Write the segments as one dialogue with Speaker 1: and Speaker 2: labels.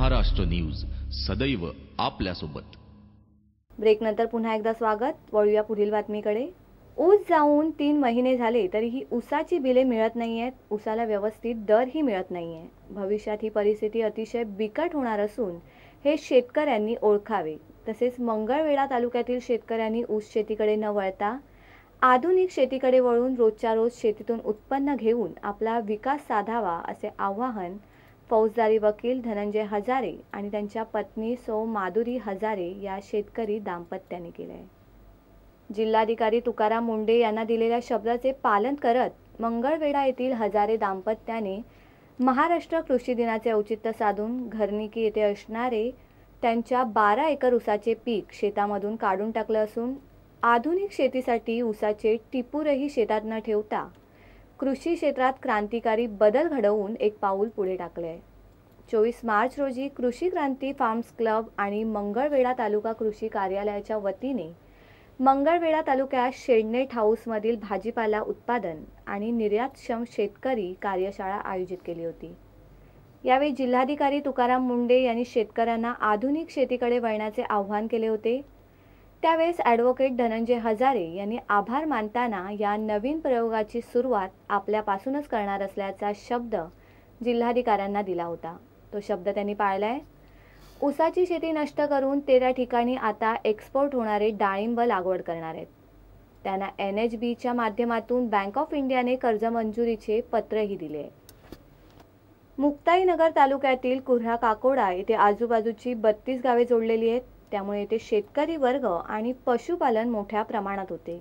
Speaker 1: Maharashtra news सदैव आपल्यासोबत।
Speaker 2: Break नंतर पुन्हा एकदा स्वागत। वळूया पुढील बातमीकडे। ऊस जाऊन 3 महिने झाले तरीही ऊसाची बिले मिळत नाहीयेत, ऊसाला व्यवस्थित दरही मिळत नाहीये। भविष्यात ही परिस्थिती अतिशय बिकट होणार असून हे शेतकऱ्यांनी ओळखावे। तसेच मंगळवेढा तालुक्यातील शेतकऱ्यांनी ऊस शेतीकडे न वळता आधुनिक शेतीकडे वळून रोजच्या रोज शेतीतून उत्पन्न घेऊन आपला विकास साधावा असे आवाहन फौजदारी वकील धनंजय हजारे आणि त्यांच्या पत्नी सौ माधुरी हजारे या शेतकरी दाम्पत्याने केले आहे। जिल्हाधिकारी तुकाराम मुंडे यांना दिलेल्या शब्दाचे पालन करत मंगळवेढा येथील हजारे दाम्पत्याने महाराष्ट्र कृषी दिनाचे औचित्य साधून घरनिकी येथे असणारे त्यांच्या 12 एकर ऊसाचे पीक शेतामधून काढून टाकले असून आधुनिक शेतीसाठी ऊसाचे टिपूरही शेतात न ठेवता कृषी क्षेत्रात क्रांतिकारी बदल घडवून एक पाऊल पुढे टाकले आहे। 24 मार्च रोजी कृषी क्रांती फार्म्स क्लब आणि मंगळवेढा तालुका कृषी कार्यालयाच्या वतीने मंगळवेढा तालुक्यात शेडनेट हाऊसमधील भाजीपाला उत्पादन आणि निर्यातक्षम शेतकरी कार्यशाळा आयोजित केली होती। यावेळी जिल्हाधिकारी तुकाराम मुंडे यांनी शेतकऱ्यांना आधुनिक शेतीकडे वळण्याचे आवाहन केले होते। त्यावेळेस ॲडव्होकेट धनंजय हजारे यांनी आभार मानताना या नवीन प्रयोगाची सुरुवात आपल्यापासूनच करणार असल्याचा शब्द जिल्हाधिकाऱ्यांना दिला होता। तो शब्द त्यांनी पाळलाय। ऊसाची शेती नष्ट करून ते त्या ठिकाणी आता एक्सपोर्ट होणारे डाळिंब लागवड करणार आहेत। त्यांना NHBच्या माध्यमातून बँक ऑफ इंडियाने कर्ज मंजुरीचे पत्रही दिले। मुक्ताईनगर तालुक्यातील कुऱ्हा काकोडा येथे आजूबाजूची 32 गावे जोडलेली आहेत। त्यामुळे येथे शेतकरी वर्ग आणि पशुपालन मोठ्या प्रमाणात होते।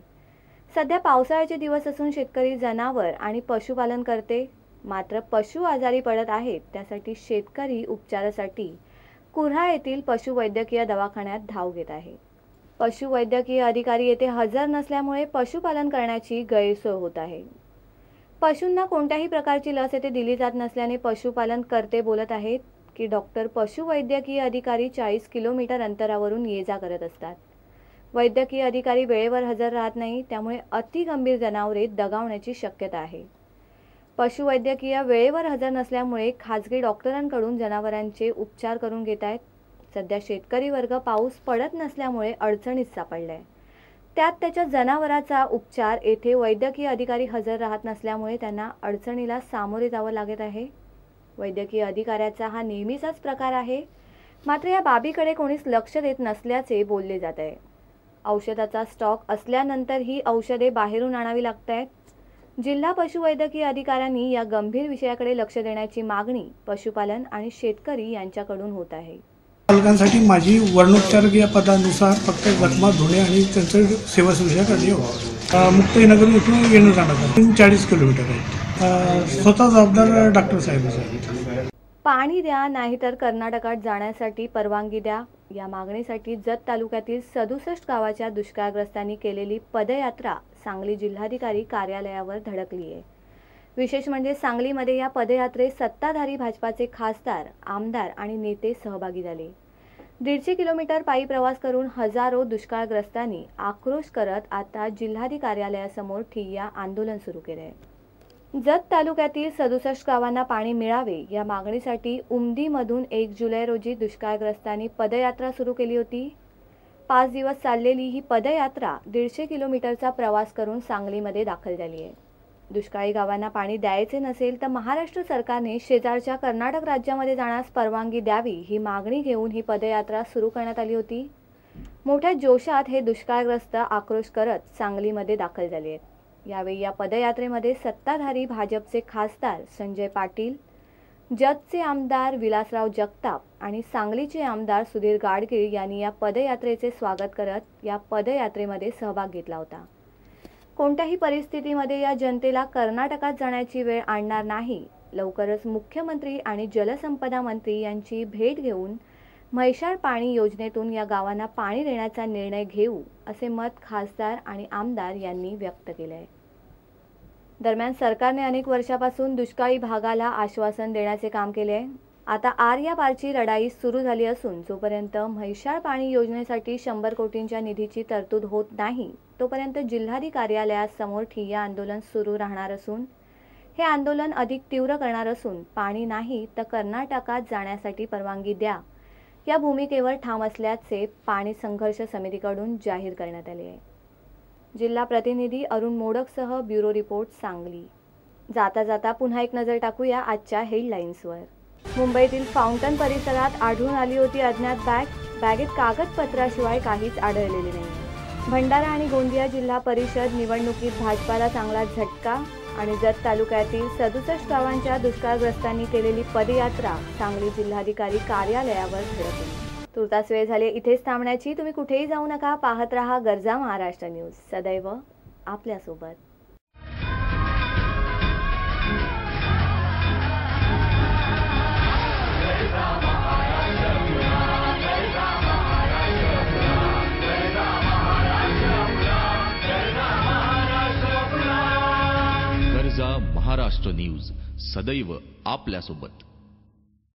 Speaker 2: सध्या पावसाळ्याचे दिवस असून शेतकरी जनावर आणि पशुपालन करते, मात्र पशु आजारी पडत आहेत। त्यासाठी शेतकरी उपचारासाठी कुऱ्हा येथील पशुवैद्यकीय दवाखान्यात धाव घेत आहे। पशुवैद्यकीय अधिकारी येथे हजर नसल्यामुळे पशुपालन करण्याची गैरसोय होत आहे। पशूंना कोणत्याही प्रकारची लस येथे दिली जात नसल्याने पशुपालन करते बोलत आहेत की डॉक्टर पशुवैद्यकीय अधिकारी 40 किलोमीटर अंतरावरून ये जा करत असतात। वैद्यकीय अधिकारी वेळेवर हजर राहत नाही, त्यामुळे अति गंभीर जनावरे दगावण्याची शक्यता आहे। पशुवैद्यकीय वेळेवर हजर नसल्यामुळे खासगी डॉक्टरांकडून जनावरांचे उपचार करून घेत आहेत। सध्या शेतकरी वर्ग पाऊस पडत नसल्यामुळे अडचणीत सापडलाय। त्यात त्याच्या जनावराचा उपचार येथे वैद्यकीय अधिकारी हजर राहत नसल्यामुळे त्यांना अडचणीला सामोरे जावं लागत आहे। वैद्यकीय अधिकाऱ्याचा हा नेहमीचाच प्रकार आहे, मात्र या बाबीकडे कोणीच लक्ष देत नसल्याचे बोलले जात आहे। औषधाचा स्टॉक असल्यानंतर ही औषधे बाहेरून आणावी लागतात। जिल्हा पशुवैद्यकीय अधिकाऱ्यांनी या गंभीर विषयाकडे लक्ष देण्याची मागणी पशुपालन आणि शेतकरी यांच्याकडून होत आहे।
Speaker 3: पालकांसाठी माझी वर्णोपचारकीय पदानुसार फक्त जखमा धुणे आणि त्यांचं सेवा सुविधा करणे होती। मुक्ताईनगर इथून येणं जाणं 40 किलोमीटर आहे। स्वतः जबाबदार डॉक्टर साहेब आहेत।
Speaker 2: पाणी द्या नाहीतर कर्नाटकात जाण्यासाठी परवानगी द्या या मागणीसाठी जत तालुक्यातील 67 गावाच्या दुष्काळग्रस्तांनी केलेली पदयात्रा सांगली जिल्हाधिकारी कार्यालयावर धडकली आहे। विशेष म्हणजे सांगलीमध्ये या पदयात्रेत सत्ताधारी भाजपाचे खासदार, आमदार आणि नेते सहभागी झाले। 150 किलोमीटर पायी प्रवास करून हजारो दुष्काळग्रस्तांनी आक्रोश करत आता जिल्हाधिकारी कार्यालयासमोर ठिय्या आंदोलन सुरू केले आहे। जत तालुक्यातील 67 गावांना पाणी मिळावे या मागणीसाठी उमदीमधून 1 जुलै रोजी दुष्काळग्रस्तांनी पदयात्रा सुरू केली होती। 5 दिवस चाललेली ही पदयात्रा 150 किलोमीटरचा प्रवास करून सांगलीमध्ये दाखल झाली आहे। दुष्काळी गावांना पाणी द्यायचे नसेल तर महाराष्ट्र सरकारने शेजारच्या कर्नाटक राज्यामध्ये जाण्यास परवानगी द्यावी ही मागणी घेऊन ही पदयात्रा सुरू करण्यात आली होती। मोठ्या जोशात हे दुष्काळग्रस्त आक्रोश करत सांगलीमध्ये दाखल झाले आहेत। यावेळी या पदयात्रेमध्ये सत्ताधारी भाजपचे खासदार संजय पाटील, जतचे आमदार विलासराव जगताप आणि सांगलीचे आमदार सुधीर गाडगीळ यांनी या पदयात्रेचे स्वागत करत या पदयात्रेमध्ये सहभाग घेतला होता। कोणत्याही परिस्थितीमध्ये या जनतेला कर्नाटकात जाण्याची वेळ आणणार नाही। लवकरच मुख्यमंत्री आणि जलसंपदा मंत्री यांची भेट घेऊन म्हैसाळ पाणी योजनेतून या गावांना पाणी देण्याचा निर्णय घेऊ असे मत खासदार आणि आमदार यांनी व्यक्त केले आहे। दरम्यान सरकारने अनेक वर्षापासून दुष्काळी भागाला आश्वासन देण्याचे काम केले आहे। आता आर्यापारची लढाई सुरू झाली असून जोपर्यंत म्हैसाळ पाणी योजनेसाठी 100 कोटींच्या निधीची तरतूद होत नाही तोपर्यंत जिल्हाधिकारी कार्यालयासमोर ठिय्या आंदोलन सुरू राहणार असून हे आंदोलन अधिक तीव्र करणार असून पाणी नाही तर कर्नाटकात जाण्यासाठी परवानगी द्या या भूमिकेवर ठाम असल्याचे पाणी संघर्ष समितीकडून जाहीर करण्यात आले आहे. जिल्हा प्रतिनिधी अरुण मोडकसह ब्युरो रिपोर्ट सांगली. जाता जाता पुन्हा एक नजर टाकूया आजच्या हेडलाईन्सवर. मुंबईतील फाउंटन परिसरात आढळून आली होती अज्ञात बॅग. बॅगेत कागदपत्राशिवाय काहीच आढळलेले नाही. भंडारा आणि गोंदिया जिल्हा परिषद निवडणुकीत भाजपाला चांगला झटका आणि जत तालुक्यातील 67 गावांच्या दुष्काळग्रस्तांनी केलेली पदयात्रा सांगली जिल्हाधिकारी कार्यालयावर धडकली. तुर्तास वेळ झाली इथेच थांबण्याची. तुम्ही कुठेही जाऊ नका. पाहत रहा गरजा महाराष्ट्र न्यूज, सदैव आपल्यासोबत.
Speaker 1: गरजा महाराष्ट्र न्यूज, सदैव आपल्यासोबत.